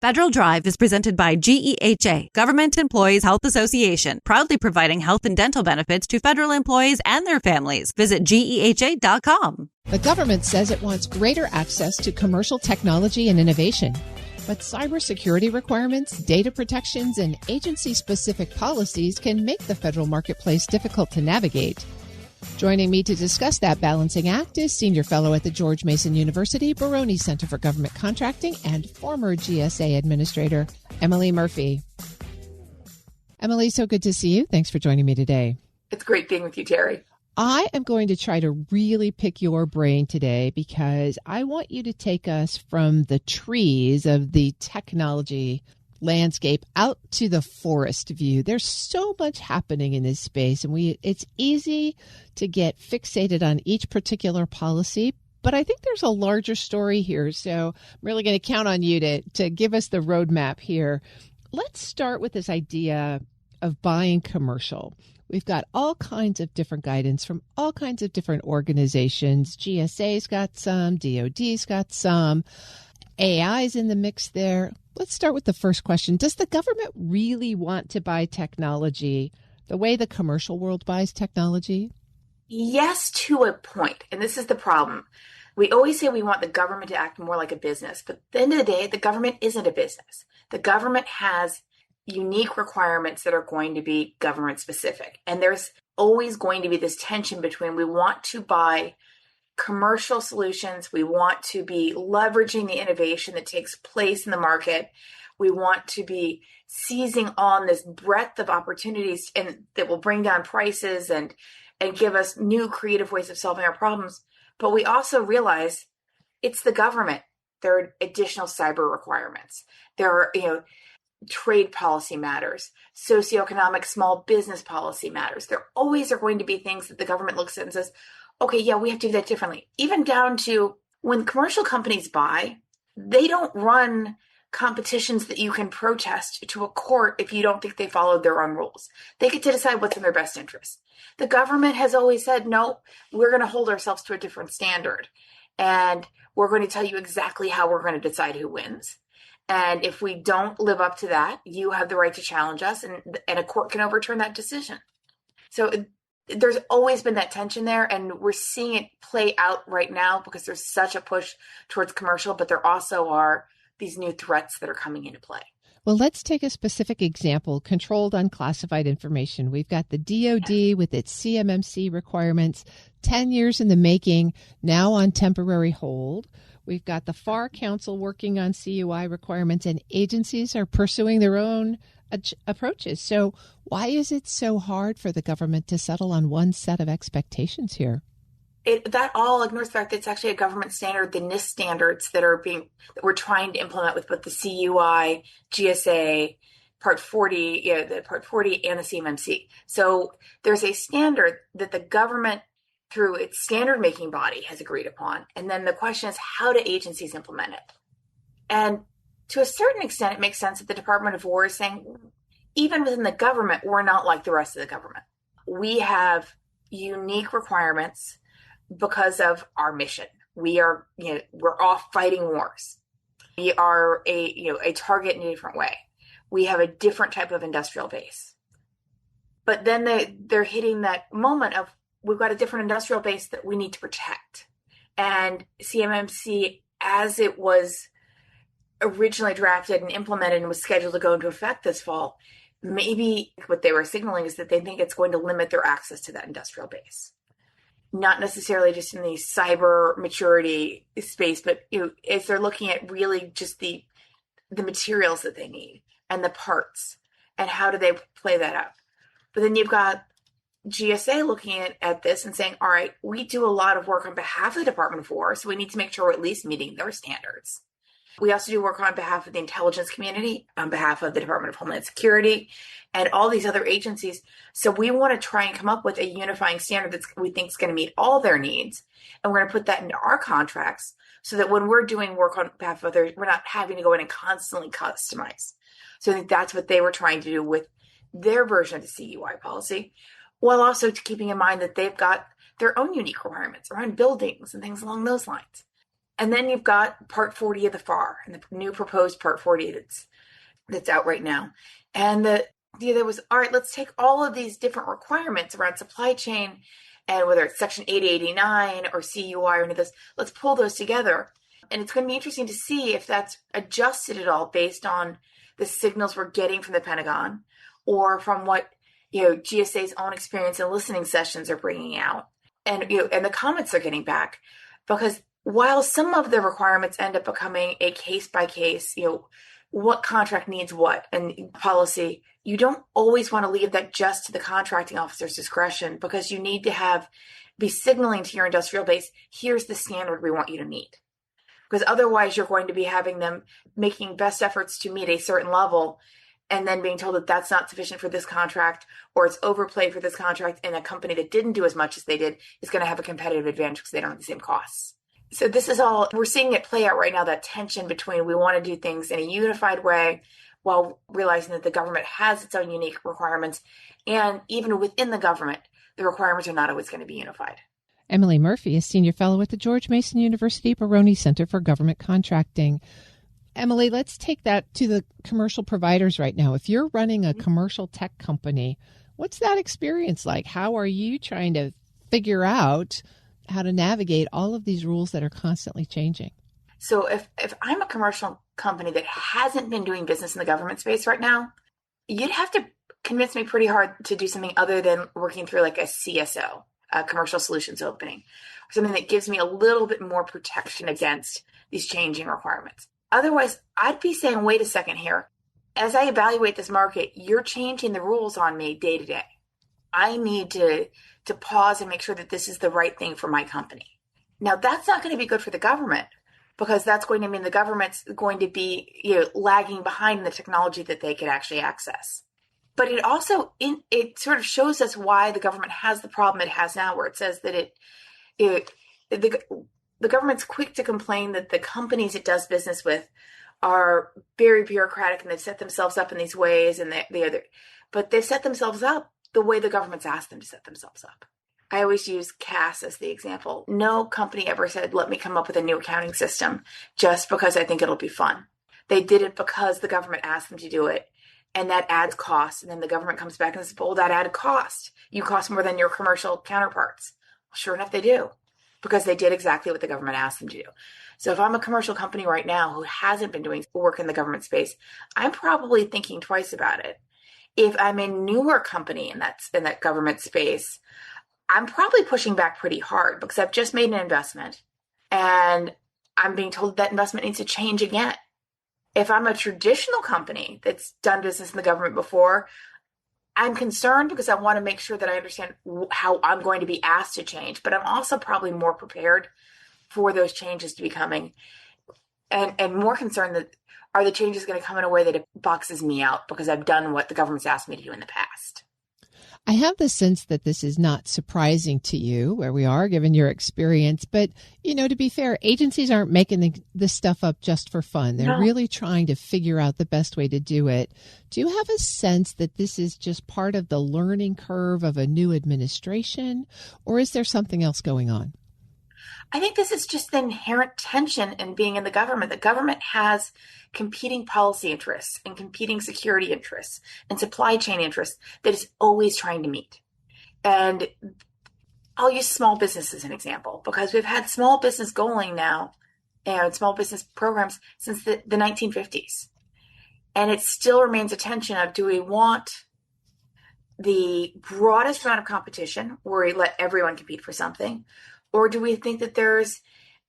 Federal Drive is presented by GEHA, Government Employees Health Association, proudly providing health and dental benefits to federal employees and their families. Visit GEHA.com. The government says it wants greater access to commercial technology and innovation. But cybersecurity requirements, data protections, and agency-specific policies can make the federal marketplace difficult to navigate. Joining me to discuss that balancing act is Senior Fellow at the George Mason University Baroni Center for Government Contracting and former GSA Administrator, Emily Murphy. Emily, so good to see you. Thanks for joining me today. It's great being with you, Terry. I am going to try to really pick your brain today because I want you to take us from the trees of the technology landscape out to the forest view. There's so much happening in this space, and it's easy to get fixated on each particular policy, but I think there's a larger story here. So I'm really going to count on you to give us the roadmap here. Let's start with this idea of buying commercial. We've got all kinds of different guidance from all kinds of different organizations. GSA's got some, DOD's got some, AI's in the mix there. Let's start with the first question. Does the government really want to buy technology the way the commercial world buys technology? Yes, to a point. And this is the problem. We always say we want the government to act more like a business, but at the end of the day, the government isn't a business. The government has unique requirements that are going to be government specific. And there's always going to be this tension between we want to buy commercial solutions, we want to be leveraging the innovation that takes place in the market, we want to be seizing on this breadth of opportunities and that will bring down prices and give us new creative ways of solving our problems. But we also realize it's the government. There are additional cyber requirements. There are, trade policy matters, socioeconomic small business policy matters. There always are going to be things that the government looks at and says, okay, yeah, we have to do that differently. Even down to when commercial companies buy, they don't run competitions that you can protest to a court if you don't think they followed their own rules. They get to decide what's in their best interest. The government has always said, no, we're going to hold ourselves to a different standard. And we're going to tell you exactly how we're going to decide who wins. And if we don't live up to that, you have the right to challenge us, and a court can overturn that decision. So there's always been that tension there, and we're seeing it play out right now because there's such a push towards commercial, but there also are these new threats that are coming into play. Well, let's take a specific example, controlled unclassified information. We've got the DOD with its CMMC requirements, 10 years in the making, now on temporary hold. We've got the FAR Council working on CUI requirements, and agencies are pursuing their own approaches. So why is it so hard for the government to settle on one set of expectations here? That all ignores the fact that it's actually a government standard, the NIST standards that we're trying to implement with both the CUI, GSA, Part 40, the Part 40 and the CMMC. So there's a standard that the government, through its standard making body, has agreed upon. And then the question is, how do agencies implement it? And to a certain extent, it makes sense that the Department of War is saying, even within the government, we're not like the rest of the government. We have unique requirements because of our mission. We're off fighting wars. We are a target in a different way. We have a different type of industrial base. But then they're hitting that moment of, we've got a different industrial base that we need to protect. And CMMC, as it was originally drafted and implemented and was scheduled to go into effect this fall, maybe what they were signaling is that they think it's going to limit their access to that industrial base. Not necessarily just in the cyber maturity space, but as they're looking at really just the materials that they need and the parts and how do they play that up. But then you've got GSA looking at this and saying, all right, we do a lot of work on behalf of the Department of War, so we need to make sure we're at least meeting their standards. We also do work on behalf of the intelligence community, on behalf of the Department of Homeland Security, and all these other agencies. So we want to try and come up with a unifying standard that we think is going to meet all their needs. And we're going to put that into our contracts so that when we're doing work on behalf of others, we're not having to go in and constantly customize. So I think that's what they were trying to do with their version of the CUI policy, while also keeping in mind that they've got their own unique requirements around buildings and things along those lines. And then you've got Part 40 of the FAR and the new proposed Part 40 that's out right now. And the idea was, all right, let's take all of these different requirements around supply chain, and whether it's Section 8089 or CUI or any of this, let's pull those together. And it's going to be interesting to see if that's adjusted at all based on the signals we're getting from the Pentagon or from what GSA's own experience and listening sessions are bringing out, and and the comments they're getting back. Because while some of the requirements end up becoming a case by case, what contract needs what and policy, you don't always want to leave that just to the contracting officer's discretion, because you need to be signaling to your industrial base, here's the standard we want you to meet. Because otherwise you're going to be having them making best efforts to meet a certain level and then being told that that's not sufficient for this contract, or it's overplayed for this contract, and a company that didn't do as much as they did is going to have a competitive advantage because they don't have the same costs. So this is all, we're seeing it play out right now, that tension between we want to do things in a unified way while realizing that the government has its own unique requirements. And even within the government, the requirements are not always going to be unified. Emily Murphy is Senior Fellow at the George Mason University Baroni Center for Government Contracting. Emily, let's take that to the commercial providers right now. If you're running a commercial tech company, what's that experience like? How are you trying to figure out how to navigate all of these rules that are constantly changing? So if I'm a commercial company that hasn't been doing business in the government space right now, you'd have to convince me pretty hard to do something other than working through like a CSO, a commercial solutions opening, or something that gives me a little bit more protection against these changing requirements. Otherwise, I'd be saying, wait a second here. As I evaluate this market, you're changing the rules on me day to day. I need to pause and make sure that this is the right thing for my company. Now, that's not going to be good for the government, because that's going to mean the government's going to be lagging behind the technology that they could actually access. But it also, it sort of shows us why the government has the problem it has now, where it says that the government's quick to complain that the companies it does business with are very bureaucratic and they've set themselves up in these ways, and but they've set themselves up the way the government's asked them to set themselves up. I always use CAS as the example. No company ever said, let me come up with a new accounting system just because I think it'll be fun. They did it because the government asked them to do it, and that adds cost. And then the government comes back and says, well, that added cost. You cost more than your commercial counterparts. Well, sure enough, they do, because they did exactly what the government asked them to do. So if I'm a commercial company right now who hasn't been doing work in the government space, I'm probably thinking twice about it. If I'm a newer company in that government space, I'm probably pushing back pretty hard, because I've just made an investment and I'm being told that investment needs to change again. If I'm a traditional company that's done business in the government before, I'm concerned because I want to make sure that I understand how I'm going to be asked to change, but I'm also probably more prepared for those changes to be coming, and more concerned that are the changes going to come in a way that it boxes me out because I've done what the government's asked me to do in the past. I have the sense that this is not surprising to you where we are, given your experience. But, to be fair, agencies aren't making this stuff up just for fun. They're really trying to figure out the best way to do it. Do you have a sense that this is just part of the learning curve of a new administration, or is there something else going on? I think this is just the inherent tension in being in the government. The government has competing policy interests and competing security interests and supply chain interests that it's always trying to meet. And I'll use small business as an example, because we've had small business going now and small business programs since the 1950s. And it still remains a tension of, do we want the broadest amount of competition where we let everyone compete for something? Or do we think that there's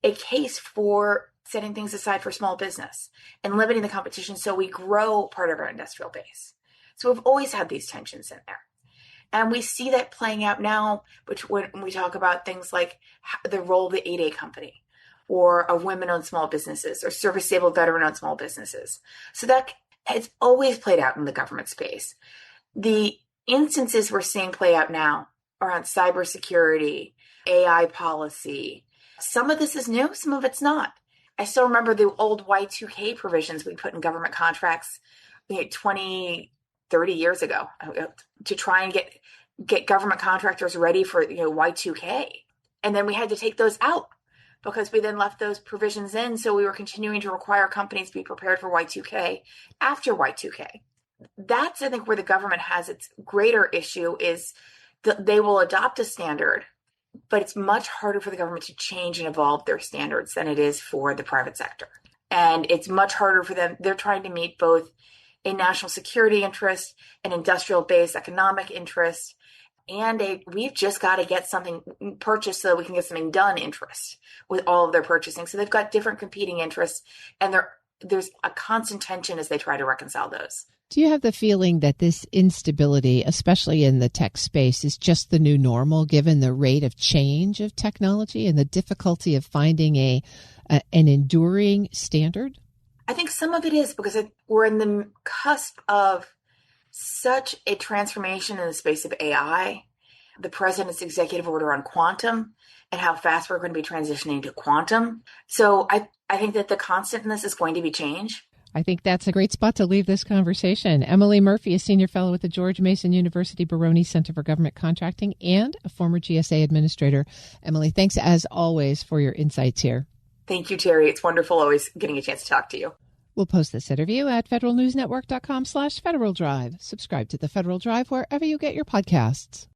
a case for setting things aside for small business and limiting the competition so we grow part of our industrial base? So we've always had these tensions in there. And we see that playing out now, which when we talk about things like the role of the 8A company or of women-owned small businesses or service-disabled veteran-owned small businesses. So that has always played out in the government space. The instances we're seeing play out now around cybersecurity, AI policy. Some of this is new, some of it's not. I still remember the old Y2K provisions we put in government contracts 20, 30 years ago to try and get government contractors ready for Y2K. And then we had to take those out because we then left those provisions in. So we were continuing to require companies to be prepared for Y2K after Y2K. That's, I think, where the government has its greater issue is that they will adopt a standard, but it's much harder for the government to change and evolve their standards than it is for the private sector. And it's much harder for them. They're trying to meet both a national security interest, an industrial-based economic interest, and we've just got to get something purchased so that we can get something done interest with all of their purchasing. So they've got different competing interests, and there's a constant tension as they try to reconcile those. Do you have the feeling that this instability, especially in the tech space, is just the new normal given the rate of change of technology and the difficulty of finding an enduring standard? I think some of it is because we're in the cusp of such a transformation in the space of AI, the president's executive order on quantum, and how fast we're going to be transitioning to quantum. So I think that the constant in this is going to be change. I think that's a great spot to leave this conversation. Emily Murphy, a senior fellow with the George Mason University Baroni Center for Government Contracting and a former GSA administrator. Emily, thanks as always for your insights here. Thank you, Terry. It's wonderful always getting a chance to talk to you. We'll post this interview at federalnewsnetwork.com/Federal Drive. Subscribe to the Federal Drive wherever you get your podcasts.